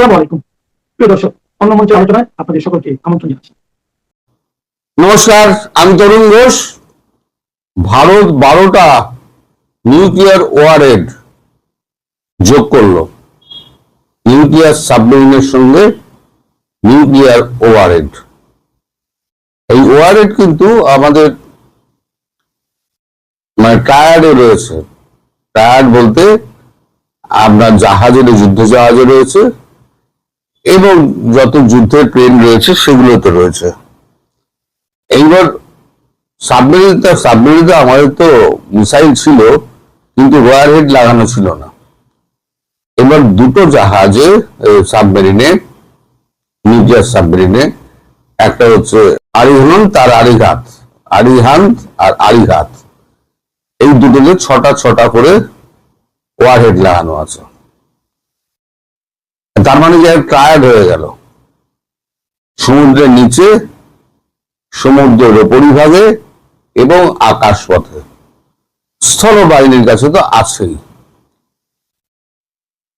আসসালামু আলাইকুম প্রিয় দর্শক, অন্য মঞ্চের আলোচনায় আপনাদের সকলকে আমন্ত্রণ জানাচ্ছি। নমস্কার, আমি তরুণ ঘোষ। ভারত 12টা নিউক্লিয়ার ওয়ারহেড যোগ করলো নিউক্লিয়ার সাবমেরিনের সঙ্গে। নিউক্লিয়ার ওয়ারহেড, এই ওয়ারহেড কিন্তু আমাদের ট্রায়াডে রয়েছে। ট্রায়াড বলতে আপনার জাহাজের, যুদ্ধ জাহাজে রয়েছে এবং যত যুদ্ধের ট্রেন রয়েছে সেগুলোতে রয়েছে। এইবার সাবমেরিনে আমাদের তো মিসাইল ছিল, কিন্তু ওয়ারহেড লাগানো ছিল না। এবার দুটো জাহাজে, সাবমেরিনে, নিউক্লিয়ার সাবমেরিনে, একটা হচ্ছে আরিহান্ত আর আরিঘাত, আরিহান্ত আর আরিঘাত, এই দুটোতে 6টা করে ওয়ারহেড লাগানো আছে। তার মানে যে ট্রায়াড হয়ে গেল, সমুদ্রের নিচে, সমুদ্রের উপরিভাগে এবং আকাশপথে। স্থল বাহিনীর কাছে তো আছেই।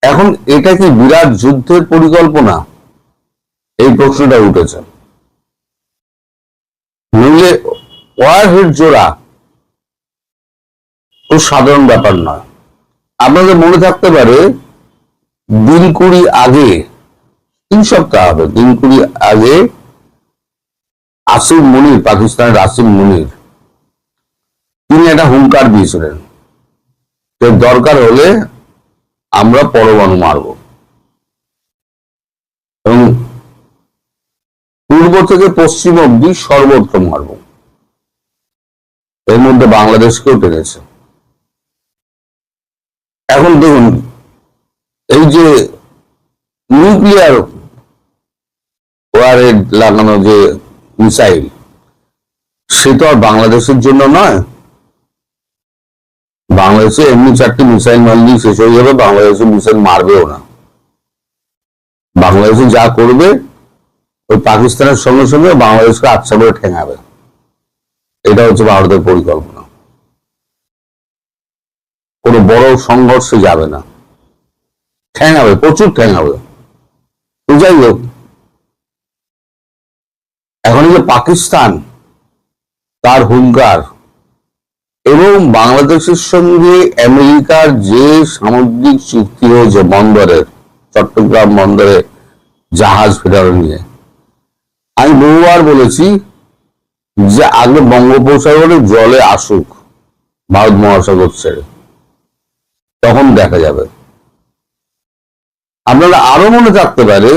এখন এটা কি বিরাট যুদ্ধের পরিকল্পনা? এই প্রশ্নটা উঠেছে। নইলে ওয়ারহেড জোড়া খুব সাধারণ ব্যাপার নয়। আপনাদের মনে থাকতে পারে, দিন 20 আগে, 3 সপ্তাহ হবে, দিন 20 আগে আসিম মুনির, পাকিস্তানের আসিম মুনির, তিনি একটা হুঙ্কার দিয়েছিলেন যে দরকার হলে আমরা পরমাণু মারব, এবং পূর্ব থেকে পশ্চিম অব্দি সর্বত্র মারব। এর মধ্যে বাংলাদেশকেও টেনেছে। এখন দেখুন, এই যে নিউক্লিয়ার ওয়ারহেড লাগানো যে মিসাইল, সে তো আর বাংলাদেশের জন্য নয়। বাংলাদেশে এমনি 4টি মিসাইল মারলেই শেষ হয়ে যাবে, বাংলাদেশে মিসাইল মারবেও না। বাংলাদেশে যা করবে, ওই পাকিস্তানের সঙ্গে সঙ্গে বাংলাদেশকে আচ্ছা করে ঠেঙাবে। এটা হচ্ছে ভারতের পরিকল্পনা। কোনো বড় সংঘর্ষে যাবে না, ঠেঙাবে, প্রচুর ঠেঙাবে। যাই হোক, এখন যে পাকিস্তান, তার হুঙ্কার এবং বাংলাদেশের সঙ্গে আমেরিকার যে সামুদ্রিক চুক্তি হয়েছে বন্দরের, চট্টগ্রাম বন্দরে জাহাজ ফেরানো নিয়ে, আমি বহুবার বলেছি যে আগে বঙ্গোপসাগরে জলে আসুক ভারত মহাসাগর ছেড়ে, তখন দেখা যাবে। আপনারা আরো মনে থাকতে পারে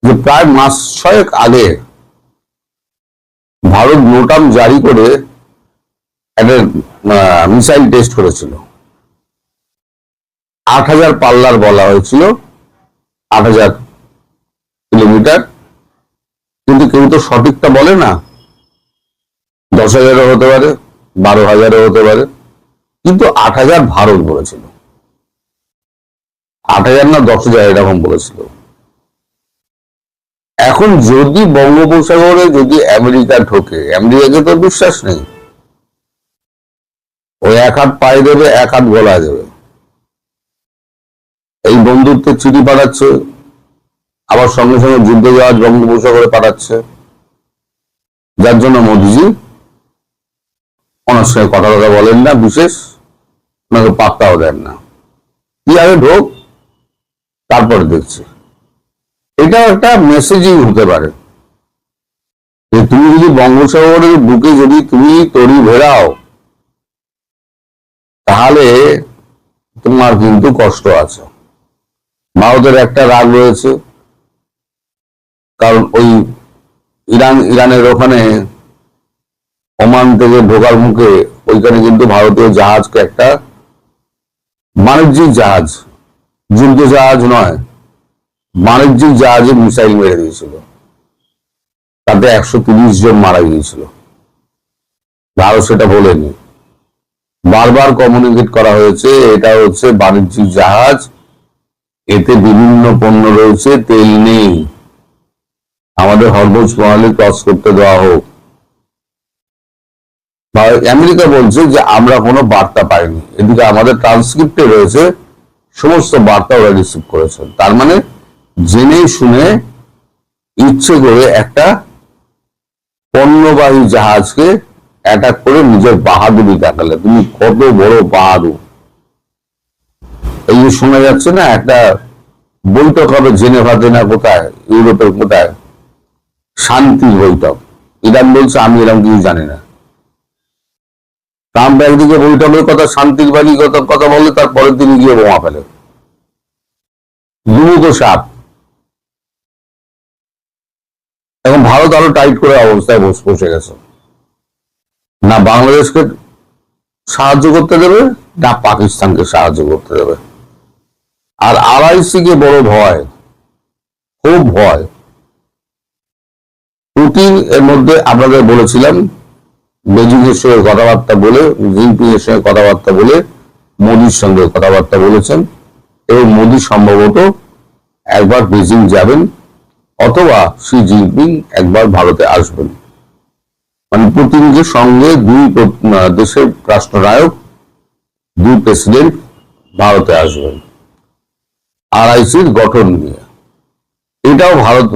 যে প্রায় মাস 6 আগে ভারত নোটাম জারি করে একটা মিসাইল টেস্ট করেছিল। 8000 পাল্লার বলা হয়েছিল, 8000 কিলোমিটার, কিন্তু কেউ তো সঠিকটা বলে না। 10,000 হতে পারে, 12,000 হতে পারে, কিন্তু 8000 ভারত বলেছিল। 8000 না 10,000 এরকম বলেছিল। এখন যদি বঙ্গোপসাগরে যদি আমেরিকা ঢোকে, আমেরিকাকে তো বিশ্বাস নেই, ওই 1 হাত পায়ে দেবে, 1 হাত গলায় দেবে। এই বন্ধুত্বের চিঠি পাঠাচ্ছে, আবার সঙ্গে সঙ্গে যুদ্ধ জাহাজ বঙ্গোপসাগরে পাঠাচ্ছে, যার জন্য মোদিজি ওনার সঙ্গে কথা বলেন না, বিশেষ ওনাকে পাত্তাও দেন না। কি আগে ঢোক, তারপরে দেখছি। এটা একটা মেসেজই হতে পারে যে তুমি যদি বঙ্গোপসাগরের বুকে যদি তুমি তরি ভেড়াও, তাহলে তোমার কিন্তু কষ্ট আছে। ভারতের একটা রাগ রয়েছে, কারণ ওই ইরানের ওখানে ওমান থেকে ঢোকার মুখে ওইখানে কিন্তু ভারতীয় জাহাজকে, একটা বাণিজ্যিক জাহাজ, যুদ্ধ জাহাজ নয়, বাণিজ্যিক জাহাজে মিসাইল মেরে দিয়েছিল, তাতে 130 জন মারা গিয়েছিল। ভারত সেটা বলেনি, বারবার কমিউনিকেট করা হয়েছে এটা হচ্ছে বাণিজ্যিক জাহাজ, এতে বিভিন্ন পণ্য রয়েছে, তেল নেই, আমাদের হরমুজ প্রণালী ক্রস করতে দেওয়া হোক। আমেরিকা বলছে যে আমরা কোনো বার্তা পাইনি। এদিকে আমাদের ট্রান্সক্রিপ্টে রয়েছে সমস্ত বার্তা ওরা রিসিভ করেছেন। তার মানে জেনে শুনে ইচ্ছে করে একটা পণ্যবাহী জাহাজকে অ্যাটাক করে নিজের বাহাদুরি দেখালে। তুমি কত বড় বাহাদুর। এই যে শোনা যাচ্ছে না একটা বৈঠক হবে জেনেভাতে না কোথায়, ইউরোপের কোথায়, শান্তির বৈঠক। ইরান বলছে আমি এরকম কিছু জানি না। ট্রাম্প একদিকে বৈঠকের কথা, শান্তির বাণী কথা বলে, তারপরের দিন গিয়ে বোমা ফেলে। দ্রুত সাপ। এখন ভারত আরো টাইট করে অবস্থায় বসে গেছে, না বাংলাদেশকে সাহায্য করতে দেবে না পাকিস্তানকে সাহায্য করতে দেবে। আর RIC কে বড় ভয়, খুব ভয়। পুতিন এর মধ্যে আপনাদের বলেছিলাম বেজিং এর সঙ্গে কথাবার্তা বলে, জিনপিং এর সঙ্গে কথাবার্তা বলে, মোদির সঙ্গে কথাবার্তা বলেছেন এবং মোদি সম্ভবত একবার বেজিং যাবেন অথবা শি জিনপিং একবার ভারতে আসবেন। মানে পুতিনকে সঙ্গে দুই দেশের রাষ্ট্রনায়ক, দুই প্রেসিডেন্ট ভারতে আসবেন RICর গঠন নিয়ে। এটাও ভারত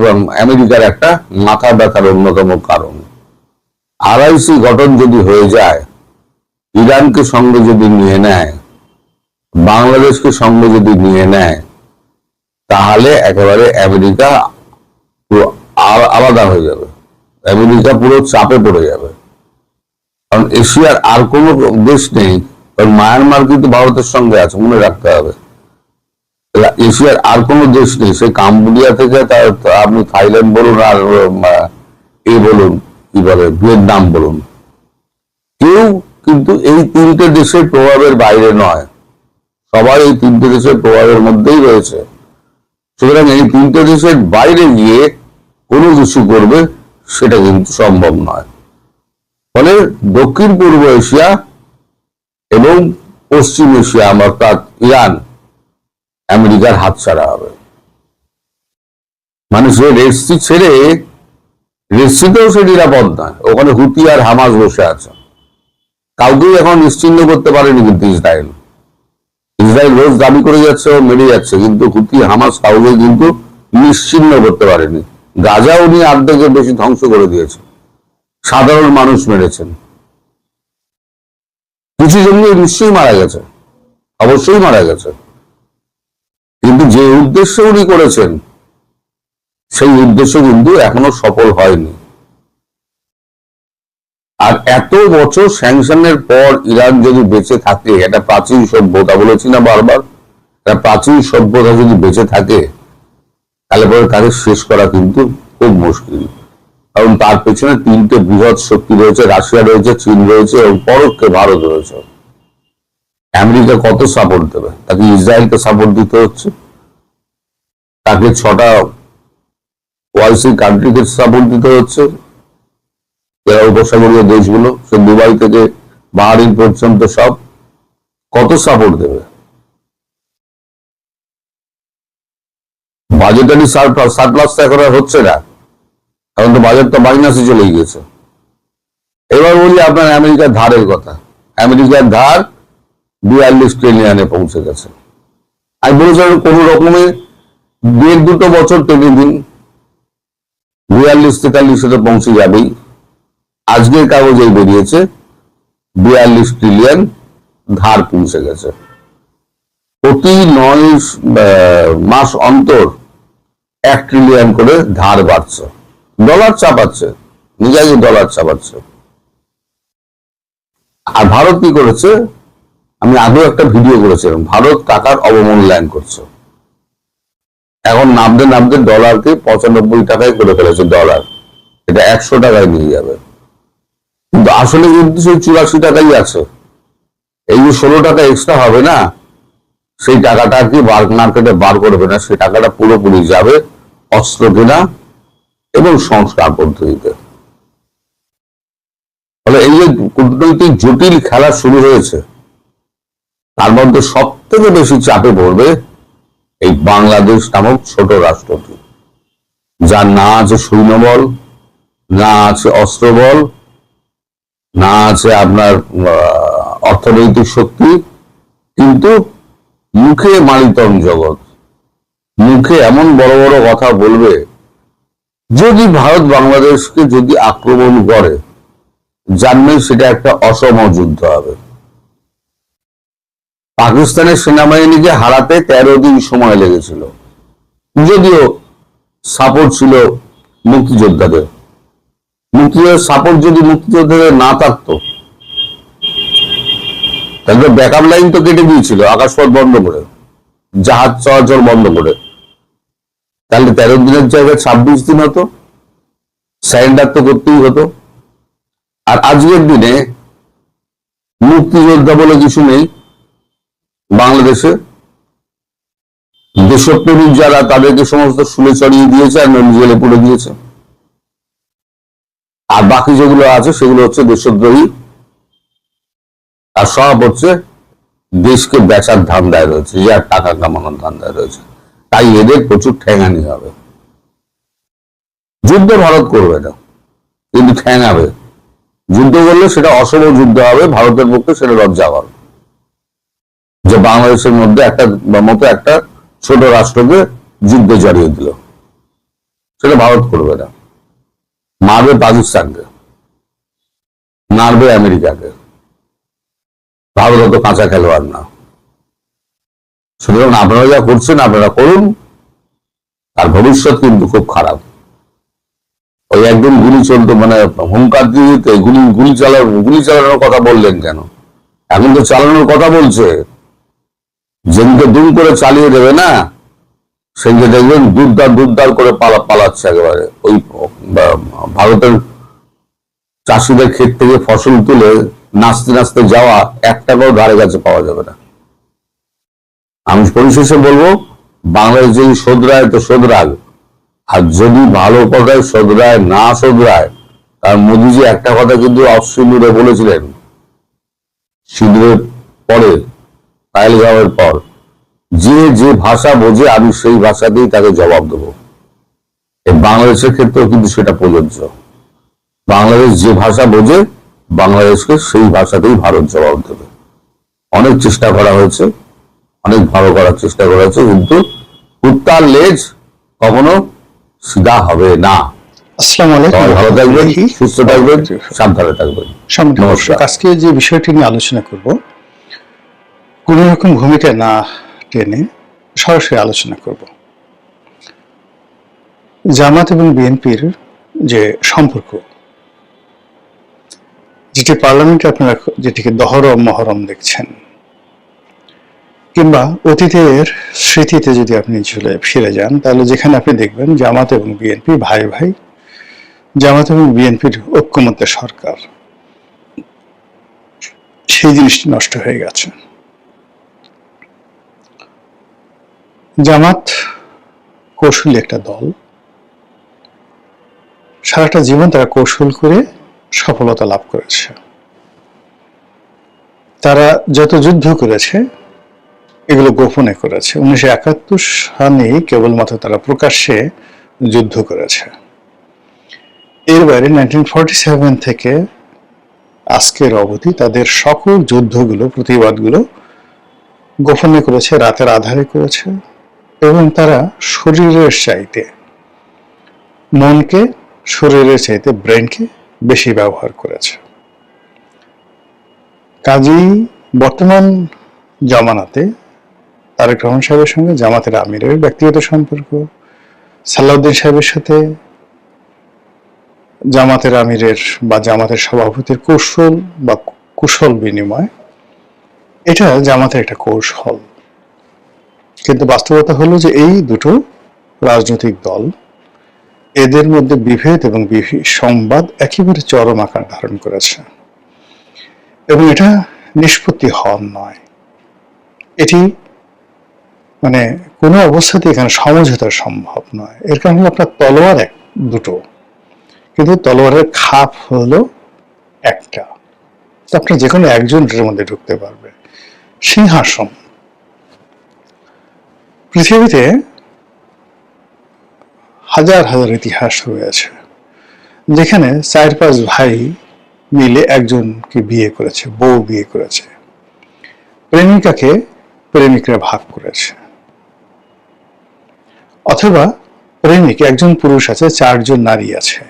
আমেরিকার একটা মাথা ব্যথার অন্যতম কারণ। RIC গঠন যদি হয়ে যায়, ইরানকে সঙ্গে যদি নিয়ে নেয়, বাংলাদেশকে সঙ্গে যদি নিয়ে নেয়, তাহলে একেবারে আমেরিকা পুরো আলাদা হয়ে যাবে। আমেরিকা পুরো চাপে পড়ে যাবে। কারণ এশিয়ার আর কোনো দেশ নেই, কারণ মায়ানমার কিন্তু ভারতের সঙ্গে আছে, মনে রাখতে হবে। এশিয়ার আর কোনো দেশ নেই, সে কাম্বোডিয়া থেকে আপনি থাইল্যান্ড বলুন আর বলুন কি বলে ভিয়েতনাম বলুন, কেউ কিন্তু এই তিনটে দেশের প্রভাবের বাইরে নয়। সবাই এই তিনটে দেশের প্রভাবের মধ্যেই রয়েছে। সুতরাং এই তিনটে দেশের বাইরে গিয়ে কোনো কিছু করবে সেটা কিন্তু সম্ভব নয়। ফলে দক্ষিণ পূর্ব এশিয়া এবং পশ্চিম এশিয়া অর্থাৎ ইরান আমেরিকার হাতছাড়া হবে। মানে সে রেড সি ছেড়ে, রেড সিতেও সে নিরাপদ নয়, ওখানে হুতি আর হামাস বসে আছে। কাউকেই এখন নিশ্চিহ্ন করতে পারেনি কিন্তু ইসরায়েল রোজ দাবি করে যাচ্ছে ও মেরে যাচ্ছে, কিন্তু হুতি হামাস কাউকে কিন্তু নিশ্চিহ্ন করতে পারেনি। গাজা উনি অর্ধেকের বেশি ধ্বংস করে দিয়েছে, সাধারণ মানুষ মেরেছেন। কিছু জঙ্গি নিশ্চয়ই মারা গেছে, অবশ্যই মারা গেছে, কিন্তু যে উদ্দেশ্য উনি করেছেন সেই উদ্দেশ্য কিন্তু এখনো সফল হয়নি। আর এত বছর স্যাংশনের পর ইরান যদি বেঁচে থাকে, একটা প্রাচীন সভ্যতা বলেছি না বারবার, একটা প্রাচীন সভ্যতা যদি বেঁচে থাকে, তাহলে পরে তাকে শেষ করা কিন্তু খুব মুশকিল। কারণ তার পেছনে তিনটে বৃহৎ শক্তি রয়েছে, রাশিয়া রয়েছে, চীন রয়েছে এবং পরোক্ষে ভারত রয়েছে। আমেরিকা কত সাপোর্ট দেবে? তাকে ইসরায়েলকে সাপোর্ট দিতে হচ্ছে, তাকে 6টা OIC কান্ট্রিকে সাপোর্ট দিতে হচ্ছে, যারা উপসাগরীয় দেশগুলো, সে দুবাই থেকে বাহারিন পর্যন্ত সব কত সাপোর্ট দেবে? বাজেটারি সারপ্লাস এখন আর হচ্ছে না, এখন তো বাজেটটা মাইনাসে চলে গিয়েছে। এবার বলি আপনার আমেরিকার ধারের কথা। আমেরিকার ধার 42 ট্রিলিয়নে পৌঁছে গেছে। আমি বলেছিলাম কোন রকমে 1.5-2 বছর টেনে দিন, 42-43 পৌঁছে যাবেই। আজকের কাগজেই বেরিয়েছে 42 ট্রিলিয়ন ধার পৌঁছে গেছে। প্রতি 9 মাস অন্তর 1 ট্রিলিয়ন করে ধার বাড়ছে। ডলার চাপাচ্ছে, নিজেই ডলার চাপাচ্ছে। আর ভারত কি করেছে? আমি আগেও একটা ভিডিও করেছিলাম, ভারত টাকার অবমূল্যায়ন করছে। এখন নামতে ডলারকে 95 টাকায় করে ফেলেছে ডলার, এটা 100 টাকায় নিয়ে যাবে। কিন্তু আসলে কিন্তু সেই 84 টাকাই আছে। এই যে 16 টাকা এক্সট্রা হবে না, সেই টাকাটা কি মার্কেটে বার করবে না, সেই টাকাটা পুরোপুরি যাবে অস্ত্র কেনা এবং সংস্কার পদ্ধতিতে। ফলে এই যে কূটনৈতিক জটিল খেলা শুরু হয়েছে, তার মধ্যে সব থেকে বেশি চাপে পড়বে এই বাংলাদেশ নামক ছোট রাষ্ট্রটি, যার না আছে সৈন্যবল, না আছে অস্ত্রবল, না আছে আপনার অর্থনৈতিক শক্তি, কিন্তু মুখে মানিতম জগৎ, মুখে এমন বড় বড় কথা বলবে, যদি ভারত বাংলাদেশকে যদি আক্রমণ করে জানবেন সেটা একটা অসম যুদ্ধ হবে। পাকিস্তানের সেনাবাহিনীকে হারাতে 13 দিন সময় লেগেছিল, যদিও সাপোর্ট ছিল মুক্তিযোদ্ধাদের। সাপোর্ট যদি মুক্তিযোদ্ধাদের না থাকতো তাহলে ব্যাকআপ লাইন তো কেটে দিয়েছিল, আকাশপথ বন্ধ করে, জাহাজ চলাচল বন্ধ করে। তাহলে 13 দিনের জায়গায় 26 দিন হতো, সারেন্ডার তো করতেই হতো। আর আজকের দিনে মুক্তিযোদ্ধা বলে কিছু নেই বাংলাদেশে। দেশপ্রেমিক যারা তাদেরকে সমস্ত শুলে চড়িয়ে দিয়েছে আর জেলে পুড়ে দিয়েছে, আর বাকি যেগুলো আছে সেগুলো হচ্ছে দেশদ্রোহী, আর সব হচ্ছে দেশকে বেচার ধান্দায় রয়েছে, যার টাকা কামানোর ধান্দায় রয়েছে। তাই এদের প্রচুর ঠেঙানি হবে। যুদ্ধ ভারত করবে না, কিন্তু ঠেঙাবে। যুদ্ধ করলে সেটা অসম যুদ্ধ হবে, ভারতের পক্ষে সেটা লজ্জাকর যে বাংলাদেশের মধ্যে একটা ছোট রাষ্ট্রকে যুদ্ধে জড়িয়ে দিল। সেটা ভারত করবে না, মারবে পাকিস্তানকে, মারবে আমেরিকাকে। ভারত অত কাঁচা খেলোয়াড় না। সুতরাং আপনারা যা করছেন আপনারা করুন, আর ভবিষ্যৎ কিন্তু খুব খারাপ। ওই একদম গুলি চলতো, মানে হুঙ্কার দিয়ে গুলি চালানোর কথা বললেন কেন? এখন তো চালানোর কথা বলছে। যেদিকে দুম করে চালিয়ে দেবে না, সেদিকে দেখবেন দুর্দার করে পালাচ্ছে একেবারে। ওই ভারতের চাষিদের ক্ষেত থেকে ফসল তুলে নাচতে নাচতে যাওয়া একটাও ধারে কাছে পাওয়া যাবে না। আমি পরিশেষে বলবো, বাংলাদেশ যদি শোধরায় তো শোধরাগ, আর যদি ভালো কথায় শোধরায় না শোধরায়, তার মোদীজি একটা কথা কিন্তু অফ সিঁদুরে বলেছিলেন, সিঁদুরের পরে পায়েলগাঁওয়ের পর, যে ভাষা বোঝে আমি সেই ভাষাতেই তাকে জবাব দেবো। বাংলাদেশের ক্ষেত্রেও কিন্তু সেটা প্রযোজ্য। বাংলাদেশ যে ভাষা বোঝে, বাংলাদেশকে সেই ভাষাতেই ভারত জবাব দেবে। অনেক চেষ্টা করা হয়েছে, অনেক ভালো করার চেষ্টা করা হয়েছে, কিন্তু কুত্তার লেজ কখনো সিধা হবে না। আসসালামু আলাইকুম। ভালো থাকবেন, সুস্থ থাকবেন, সাবধানে থাকবেন। নমস্কার। আজকে যে বিষয়টি নিয়ে আলোচনা করব, কোন রকম ভূমিকা না টেনে সরাসরি আলোচনা করব। জামাত এবং বিএনপির যে সম্পর্ক, যেটি পার্লামেন্টে আপনারা যেটিকে দহরম মহরম দেখছেন, কিংবা অতীতের স্মৃতিতে যদি আপনি ফিরে যান, তাহলে যেখানে আপনি দেখবেন জামাত এবং বিএনপি ভাই ভাই, জামাত এবং বিএনপির ঐক্যমত্যে সরকার, সেই জিনিসটি নষ্ট হয়ে গেছে। জামাত কৌশলী একটা দল, সারাটা জীবন তারা কৌশল করে সফলতা লাভ করেছে। তারা যত যুদ্ধ করেছে এগুলো গোপনে করেছে। 1971 সালেই কেবলমাত্র তারা প্রকাশ্যে যুদ্ধ করেছে। এর বাইরে 1947 থেকে আজকের অবধি তাদের সকল যুদ্ধগুলো, প্রতিবাদগুলো গোপনে করেছে, রাতের আধারে করেছে, এবং তারা শরীরের চাইতে মনকে, শরীরের চাইতে ব্রেনকে বেশি ব্যবহার করেছে। কাজেই বর্তমান জামানাতে তারেক রহমান সাহেবের সঙ্গে জামাতের আমিরের ব্যক্তিগত সম্পর্ক, সালাউদ্দিন সাহেবের সাথে জামাতের আমিরের বা জামাতের সভাপতির কৌশল বা কুশল বিনিময়, এটা জামাতের একটা কৌশল। কিন্তু বাস্তবতা হলো যে এই দুটো রাজনৈতিক দল, এদের মধ্যে বিভেদ এবং সংবাদ একেবারে চরম আকার ধারণ করেছে, এবং এটা নিষ্পত্তি হওয়ার নয়। এটি মানে কোনো অবস্থাতে এখানে সমঝোতা সম্ভব নয়। এর কারণ হলো আপনার তলোয়ার দুটো, কিন্তু তলোয়ারের খাপ হলো একটা। আপনার যে কোনো একজনের মধ্যে ঢুকতে পারবে। সিংহাসন, পৃথিবীতে হাজার হাজার ইতিহাস রয়েছে যেখানে 4-5 ভাই মিলে একজনকে বিয়ে করেছে, বউ বিয়ে করেছে। প্রেমিকাকে প্রেমিকরা ভাগ করেছে, অথবা প্রেমিক একজন পুরুষ আছে, 4 জন নারী আছে,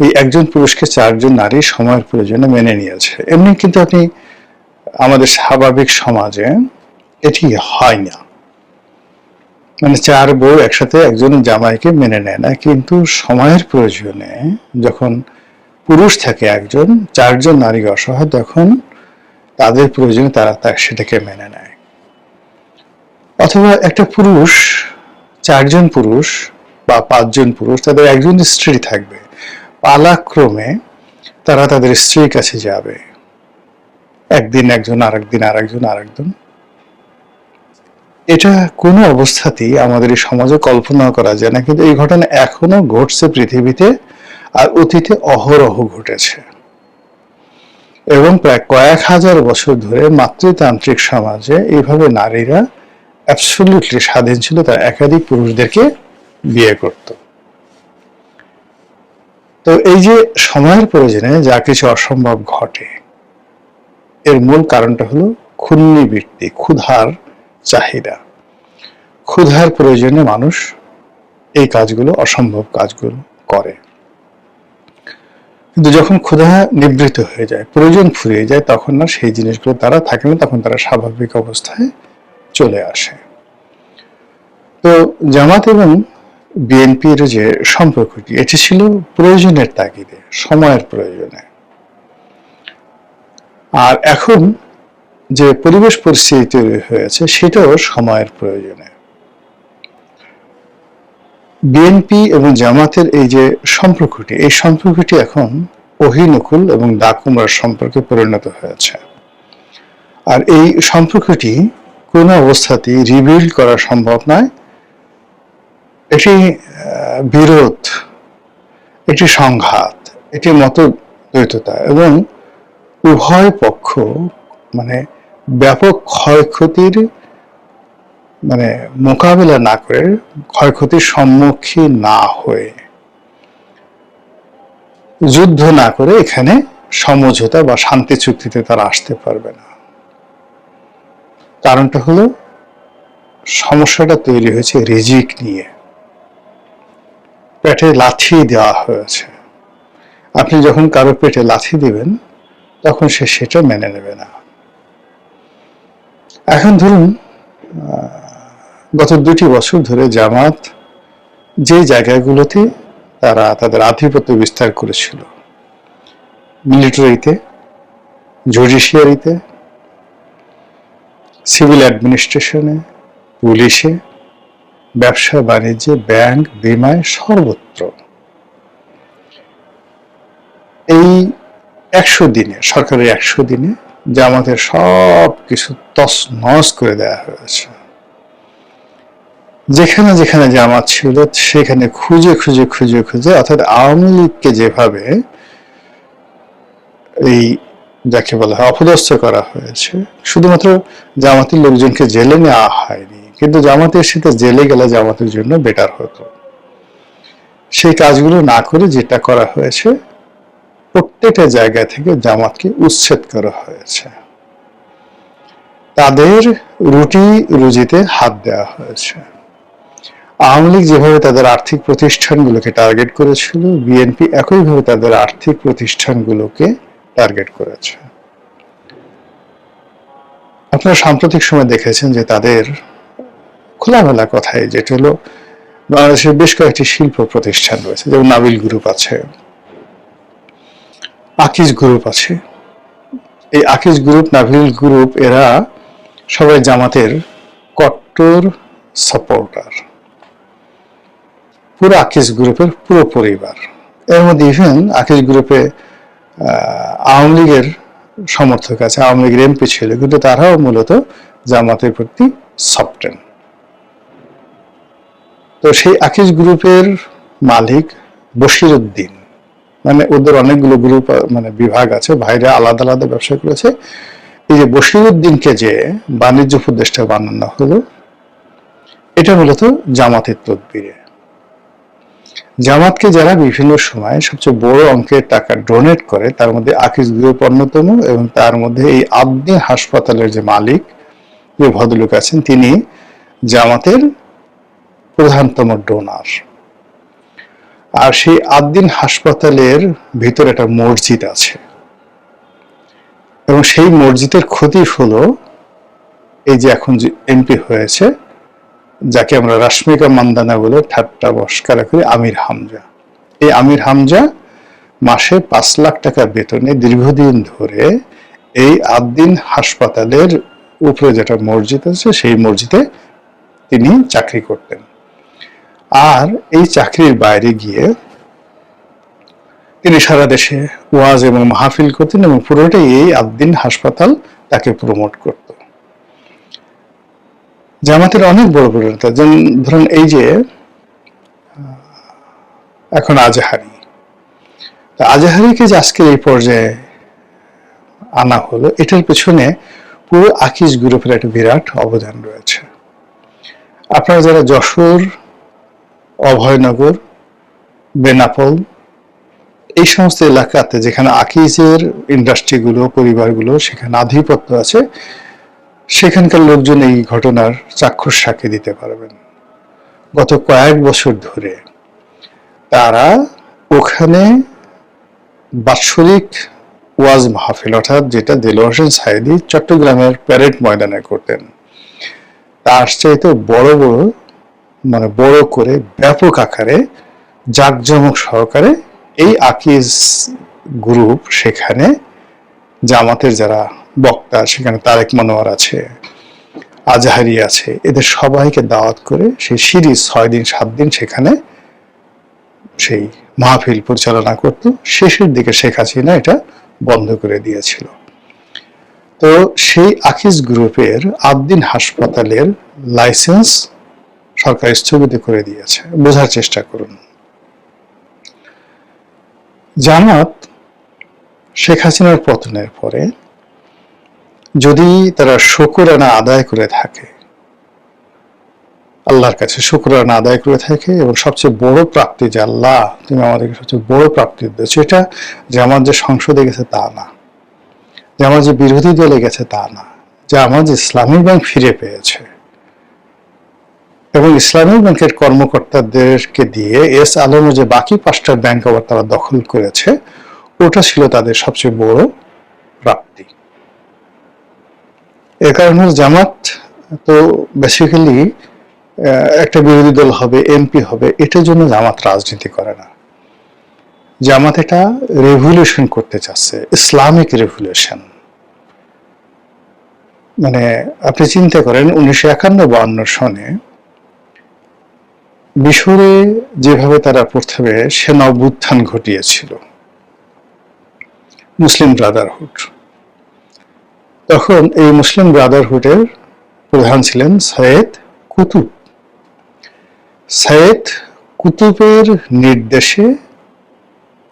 এই একজন পুরুষকে 4 জন নারী সময়ের প্রয়োজনে মেনে নিয়েছে। এমনি কিন্তু আপনি আমাদের স্বাভাবিক সমাজে এটি হয় না, মানে 4 বউ একসাথে একজন জামাইকে মেনে নেয় না, কিন্তু সময়ের প্রয়োজনে যখন পুরুষ থাকে একজন, 4 জন নারী অসহায়, তখন তাদের প্রয়োজনে তারা সেটাকে মেনে নেয়। অথবা একটা পুরুষ, 4 জন পুরুষ বা 5 জন পুরুষ, তাদের একজন স্ত্রী থাকবে, পালাক্রমে তারা তাদের স্ত্রীর কাছে যাবে, একদিন একজন, আরেকদিন আরেকজন। এটা কোনো অবস্থাতেই আমাদের এই সমাজে কল্পনা করা যায় না, কিন্তু এই ঘটনা এখনো ঘটছে পৃথিবীতে, আর অতীতে অহরহ ঘটেছে। এবং প্রায় কয়েক হাজার বছর ধরে মাতৃতান্ত্রিক সমাজে এইভাবে নারীরা অ্যাবসলিউটলি স্বাধীন ছিল, তারা একাধিক পুরুষদেরকে বিয়ে করত। তো এই যে সময়ের প্রয়োজনে যা কিছু অসম্ভব ঘটে, এর মূল কারণটা হলো ক্ষুন্নিবৃত্তি, ক্ষুধার চাহিদা। ক্ষুধার প্রয়োজনে মানুষ এই কাজগুলো, অসম্ভব কাজগুলো করে। কিন্তু যখন ক্ষুধা নিবৃত্ত হয়ে যায়, প্রয়োজন ফুরিয়ে যায়, তখন না সেই জিনিসগুলো তারা থাকে না, তখন তারা স্বাভাবিক অবস্থায় চলে আসে। তো জামাত এবং বিএনপির যে সম্পর্কটি, এটি ছিল প্রয়োজনের তাগিদে, সময়ের প্রয়োজনে। আর এখন যে পরিবেশ পরিস্থিতি তৈরি হয়েছে, সেটাও সময়ের প্রয়োজনে। বিএনপি এবং জামাতের এই যে সম্পর্কটি, এই সম্পর্কটি এখন অহিনকুল এবং ডাকুমরার সম্পর্কে পরিণত হয়েছে। আর এই সম্পর্কটি কোনো অবস্থাতেই রিবিল্ড করা সম্ভব নয়। এটি বিরোধ, এটি সংঘাত, এটি মতদ্বৈততা, এবং উভয় পক্ষ মানে ব্যাপক ক্ষয়ক্ষতির মোকাবেলা না করে, ক্ষয়ক্ষতির সম্মুখীন না হয়ে, যুদ্ধ না করে এখানে সমঝোতা বা শান্তি চুক্তিতে তারা আসতে পারবে না। কারণটা হলো, সমস্যাটা তৈরি হয়েছে রিজিক নিয়ে, পেটে লাথি দেওয়া হয়েছে। আপনি যখন কারো পেটে লাথি দিবেন, তখন সে সেটা মেনে নেবে না। এখন ধরুন, গত 2টি বছর ধরে জামাত যে জায়গাগুলোতে তারা তাদের আধিপত্য বিস্তার করেছিল, মিলিটারিতে, জুডিশিয়ারিতে, সিভিল অ্যাডমিনিস্ট্রেশনে, পুলিশে, ব্যবসা বাণিজ্যে, ব্যাংক, বিমায়, সর্বত্র এই 100 দিনে, সরকারের 100 দিনে জামাতের সব কিছু তছনছ করে দেওয়া হয়েছে। যেখানে যেখানে জামাত ছিল, সেখানে খুঁজে খুঁজে খুঁজে খুঁজে, অর্থাৎ আওয়ামী লীগকে যেভাবে এই যাকে বলা হয় অপদস্থ করা হয়েছে, শুধুমাত্র জামাতের লোকজনকে জেলে নেওয়া হয়নি, কিন্তু জামাতের সাথে জেলে গেলে জামাতের জন্য বেটার হতো। সেই কাজগুলো না করে যেটা করা হয়েছে, প্রত্যেকটা জায়গা থেকে জামাতকে উচ্ছেদ করা হয়েছে, তাদের রুটি রুজিতে হাত দেওয়া হয়েছে। আওয়ামী লীগ যেভাবে তাদের আর্থিক প্রতিষ্ঠানগুলোকে টার্গেট করেছিল, বিএনপি একইভাবে তাদের আর্থিক প্রতিষ্ঠানগুলোকে টার্গেট করেছে। আপনারা সাম্প্রতিক সময় দেখেছেন যে তাদের খোলামেলা কথাই, যেটা হলো বাংলাদেশের বেশ কয়েকটি শিল্প প্রতিষ্ঠান রয়েছে, যেমন নাবিল গ্রুপ আছে, আকিজ গ্রুপ আছে। এই আকিজ গ্রুপ, নাবিল গ্রুপ, এরা সবাই জামাতের কট্টর সাপোর্টার। পুরো আকিজ গ্রুপের পুরো পরিবার, এর মধ্যে ইভেন আকিজ গ্রুপে আওয়ামী লীগের সমর্থক আছে, আওয়ামী লীগের এমপি ছিল, কিন্তু তারাও মূলত জামাতের প্রতি সফটেন। তো সেই আকিজ গ্রুপের মালিক বশির উদ্দিন, ওদের অনেকগুলো গ্রুপ বিভাগ আছে, ভাইরা আলাদা আলাদা ব্যবসা করেছে। এই যে বশির উদ্দিনকে যে বাণিজ্য উপদেষ্টা বানানো হলো, এটা মূলত জামাতের তদবিরে। জামাতকে যারা বিভিন্ন সময় সবচেয়ে বড় অঙ্কের টাকা ডোনেট করে, তার মধ্যে আকিজ গ্রুপ অন্যতম, এবং তার মধ্যে এই আবনি হাসপাতালের যে মালিক, যে ভদ্রলোক আছেন তিনি জামাতের প্রধানতম ডোনার। আর সেই আদ্দিন হাসপাতালের ভিতরে একটা মসজিদ আছে, এবং সেই মসজিদের ক্ষতি হলো এই যে এখন যে এমপি হয়েছে, যাকে আমরা রাশ্মিকা মান্দানা বলে ঠাট্টা মস্করা করি, আমির হামজা। এই আমির হামজা মাসে 5 লাখ টাকা বেতনে দীর্ঘদিন ধরে এই আদ্দিন হাসপাতালের উপরে যেটা মসজিদ আছে সেই মসজিদে তিনি চাকরি করতেন। আর এই চাকরির বাইরে গিয়ে তিনি সারা দেশে ওয়াজ এবং মাহফিল করতেন, এবং পুরোটাই এই আদ্দিন হাসপাতাল তাকে প্রমোট করত। জামাতের অনেক বড় বড় নেতা, যেমন ধরুন এই যে এখন আজহারি, আজহারিকে যে আজকের এই পর্যায়ে আনা হলো, এটার পেছনে পুরো আকিজ গ্রুপের একটা বিরাট অবদান রয়েছে। আপনারা যারা যশোর, অভয়নগর, বেনাপোল এই সমস্ত এলাকাতে যেখানে আকিজের ইন্ডাস্ট্রিগুলো, পরিবারগুলো সেখানে আধিপত্য আছে, সেখানকার লোকজন এই ঘটনার চাক্ষুষ সাক্ষী দিতে পারবেন। গত কয়েক বছর ধরে তারা ওখানে বাৎসরিক ওয়াজ মাহফিল, অর্থাৎ যেটা দেলোয়ার হোসেন সাঈদী চট্টগ্রামের প্যারেড ময়দানে করতেন, তার চাইতে বড় বড়, মানে বড় করে ব্যাপক আকারে জাঁকজমক সহকারে এই আকিজ গ্রুপ সেখানে জামাতের যারা বক্তা, সেখানে তারেক মনোয়ার আছে, আজহারি আছে, এদের সবাইকে দাওয়াত করে সেই সিরিজ 6 দিন 7 দিন সেখানে সেই মাহফিল পরিচালনা করত। শেষের দিকে শেখ হাসিনা এটা বন্ধ করে দিয়েছিল। তো সেই আকিজ গ্রুপের আদ্দিন হাসপাতালের লাইসেন্স সরকার স্থগিত করে দিয়েছে। বোঝার চেষ্টা করুন, জামাত শেখ হাসিনার পতনের পরে যদি তারা শুকরানা আদায় করে থাকে, আল্লাহর কাছে শুকরানা আদায় করে থাকে, এবং সবচেয়ে বড় প্রাপ্তি যে আল্লাহ তুমি আমাদেরকে সবচেয়ে বড় প্রাপ্তি দিয়েছো, এটা যে আমার যে সংসদে গেছে তা না, যে আমার যে বিরোধী দলে গেছে তা না, যে আমার যে ইসলামী ব্যাংক ফিরে পেয়েছে, এবং ইসলামী ব্যাংকের কর্মকর্তাদেরকে দিয়ে এস আলমের যে বাকি 5টা ব্যাংক আবার তারা দখল করেছে, ওটা ছিল তাদের সবচেয়ে বড় প্রাপ্তি। এ কারণে জামাত তো বেসিক্যালি একটা বিরোধী দল হবে, এমপি হবে, এটার জন্য জামাত রাজনীতি করে না। জামাত এটা রেভলিউশন করতে চাচ্ছে, ইসলামিক রেভলিউশন। মানে আপনি চিন্তা করেন 1951-52 সনে মিশরে যেভাবে তারা প্রথমে সেনা অভ্যুত্থান ঘটিয়েছিল, মুসলিম ব্রাদারহুড, তখন এই মুসলিম ব্রাদারহুডের প্রধান ছিলেন সৈয়দ কুতুব। সৈয়দ কুতুবের নির্দেশে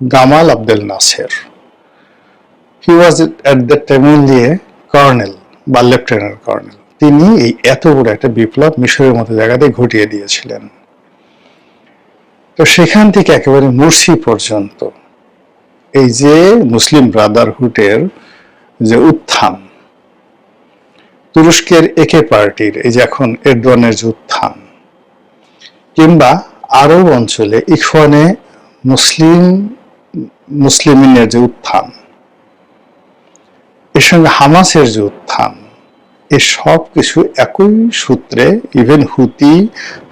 Gamal Abdel Nasser, he was at that time only a colonel বা লেফটেন্যান্ট কর্নেল, তিনি এই এত বড় একটা বিপ্লব মিশরের মতো জায়গাতে ঘটিয়ে দিয়েছিলেন। তো সেখান থেকে একেবারে মুরসি পর্যন্ত এই যে মুসলিম ব্রাদারহুডের যে উত্থান, তুরস্কের একে পার্টির এই যে এখন এরদোয়ানের যে উত্থান, কিংবা আরব অঞ্চলে ইখওয়ানে মুসলিমিনের যে উত্থান, এর সঙ্গে হামাসের যে উত্থান, এই সব কিছু একই সূত্রে, ইভেন হুতি,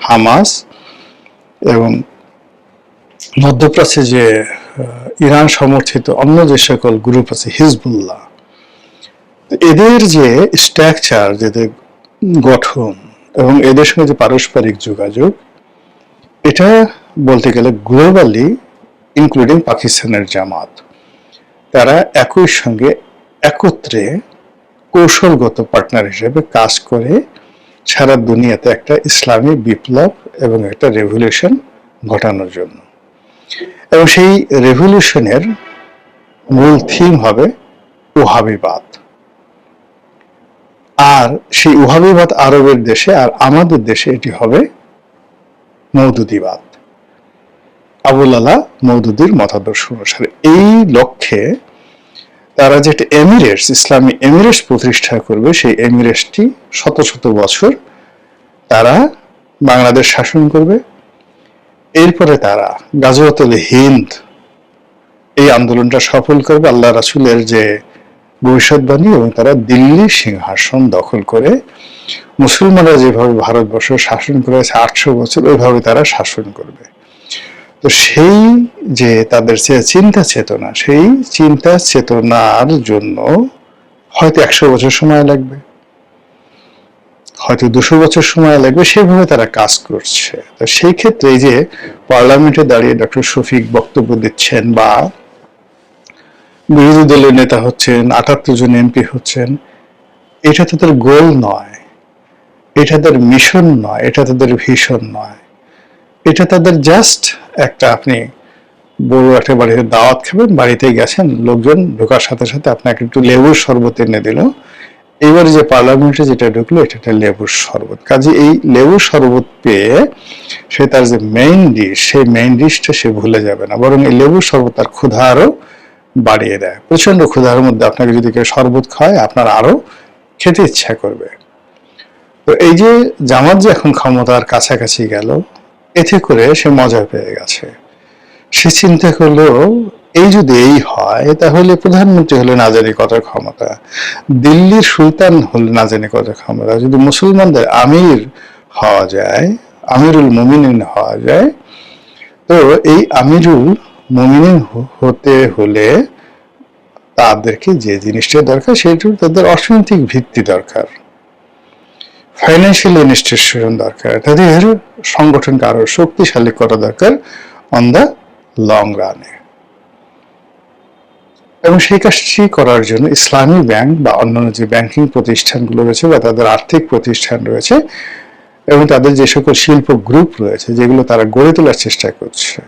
হামাস এবং মধ্যপ্রাচ্যে যে ইরান সমর্থিত অন্য যে সকল গ্রুপ আছে, হিজবুল্লাহ, এদের যে স্ট্রাকচার, যেদের গঠন এবং এদের সঙ্গে যে পারস্পরিক যোগাযোগ, এটা বলতে গেলে গ্লোবালি ইনক্লুডিং পাকিস্তানের জামাত, তারা একই সঙ্গে একত্রে কৌশলগত পার্টনার হিসেবে কাজ করে সারা দুনিয়াতে একটা ইসলামী বিপ্লব এবং একটা রেভলিউশন ঘটানোর জন্য। এবং সেই রেভলিউশনের মূল থিম হবে ওহাবিবাদ। আর সেই ওহাবিবাদ আরবের দেশে, আর আমাদের দেশে এটি হবে মওদুদিবাদ, আবুল আলা মওদুদির মতাদর্শ অনুসারে। এই লক্ষ্যে তারা যেটা এমিরেটস, ইসলামী এমিরেটস প্রতিষ্ঠা করবে, সেই এমিরেটসটি শত শত বছর তারা বাংলাদেশ শাসন করবে। এরপরে তারা গাজওয়াতুল হিন্দ এই আন্দোলনটা সফল করবে, আল্লাহ রাসূলের যে ভবিষ্যৎবাণী, এবং তারা দিল্লির সিংহাসন দখল করে মুসলমানরা যেভাবে ভারতবর্ষ শাসন করেছে 800 বছর, ওইভাবে তারা শাসন করবে। তো সেই যে তাদের যে চিন্তা চেতনা, সেই চিন্তা চেতনার জন্য হয়তো 100 বছর সময় লাগবে, হয়তো 200 বছর সময় লাগবে, সেভাবে তারা কাজ করছে। তো সেই ক্ষেত্রে এই যে পার্লামেন্টে দাঁড়িয়ে ডক্টর শফিক বক্তব্য দিচ্ছেন বা বিরোধী দলের নেতা হচ্ছেন, 78 জন এমপি হচ্ছেন, এটা তাদের গোল নয়, এটা তাদের মিশন নয়, এটা তাদের ভিশন নয়, এটা তাদের জাস্ট একটা, আপনি বড় একটা বাড়িতে দাওয়াত খাবেন, বাড়িতে গেছেন, লোকজন ঢোকার সাথে সাথে আপনাকে একটু লেবুর শরবত এনে দিল, এবারে যে পার্লামেন্টে যেটা ঢুকলো এটা একটা লেবুর শরবত। কাজে এই লেবুর শরবত পেয়ে সে তার যে মেইন ডিশ, সেই মেইন ডিশটা সে ভুলে যাবে না, বরং এই লেবুর শরবত তার ক্ষুধা আরো বাড়িয়ে দেয়। প্রচন্ড ক্ষুধার মধ্যে আপনাকে যদি কেউ শরবত খায়, আপনার আরো খেতে ইচ্ছা করবে। তো এই যে জামাত যে এখন ক্ষমতার কাছাকাছি গেল, এতে করে সে মজা পেয়ে গেছে। সে চিন্তা করলো, এই যদি এই হয়, তাহলে প্রধানমন্ত্রী হলে না জানি কত ক্ষমতা, দিল্লির সুলতান হলে না জানি কত ক্ষমতা, যদি মুসলমানদের আমির হওয়া যায়, আমিরুল মুমিনিন হওয়া যায়, তো এই আমিরুল মুমিনিন হতে হলে তাদেরকে যে জিনিসটা দরকার, সেটা তাদের অর্থনৈতিক ভিত্তি দরকার, ফাইন্যান্সিয়াল ইনস্টিটিউশন দরকার, তাদের সংগঠনকে আরো শক্তিশালী করা দরকার অন দ্য লং রানে। এবং সেই কাজটি করার জন্য ইসলামী ব্যাংক বা অন্যান্য যে ব্যাংকিং প্রতিষ্ঠানগুলো রয়েছে বা তাদের আর্থিক প্রতিষ্ঠান রয়েছে এবং তাদের যে সকল শিল্প গ্রুপ রয়েছে, যেগুলো তারা গড়ে তোলার চেষ্টা করছে,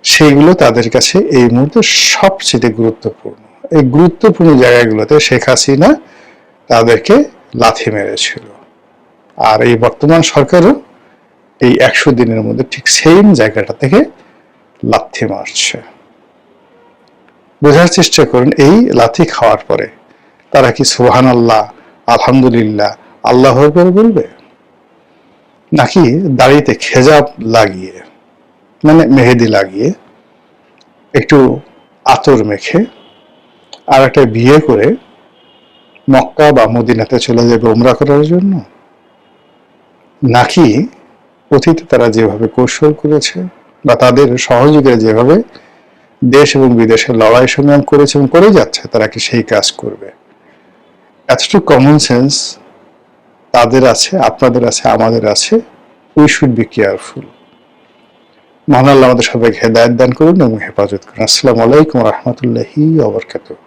সেইগুলো তাদের কাছে এই মুহূর্তে সবচেয়ে গুরুত্বপূর্ণ। এই গুরুত্বপূর্ণ জায়গাগুলোতে শেখ হাসিনা তাদেরকে লাথি মেরেছিল, আর এই বর্তমান সরকারও এই 100 দিনের মধ্যে ঠিক সেম জায়গাটা থেকে লাথি মারছে। বোঝার চেষ্টা করুন, এই লাথি খাওয়ার পরে তারা কি সুবহানাল্লাহ, আলহামদুলিল্লাহ, আল্লাহ আকবার বলবে, নাকি দাড়িতে খেজাব লাগিয়ে, মানে মেহেদি লাগিয়ে, একটু আতর মেখে আর একটা বিয়ে করে মক্কা বা মদিনাতে চলে যাবে উমরা করার জন্য, নাকি অতীতে তারা যেভাবে কৌশল করেছে বা তাদের সহযোগীরা যেভাবে দেশ এবং বিদেশে লড়াই সংগ্রাম করেছে এবং করে যাচ্ছে, তারা কি সেই কাজ করবে? এতটুকু কমন সেন্স তাদের আছে, আপনাদের আছে, আমাদের আছে। We should be careful. মহান আল্লাহ আমাদের সবাইকে হেদায়েত দান করুন এবং হেফাজত করুন। আসসালামু আলাইকুম ওয়া রাহমাতুল্লাহি ওয়া বারাকাতুহু।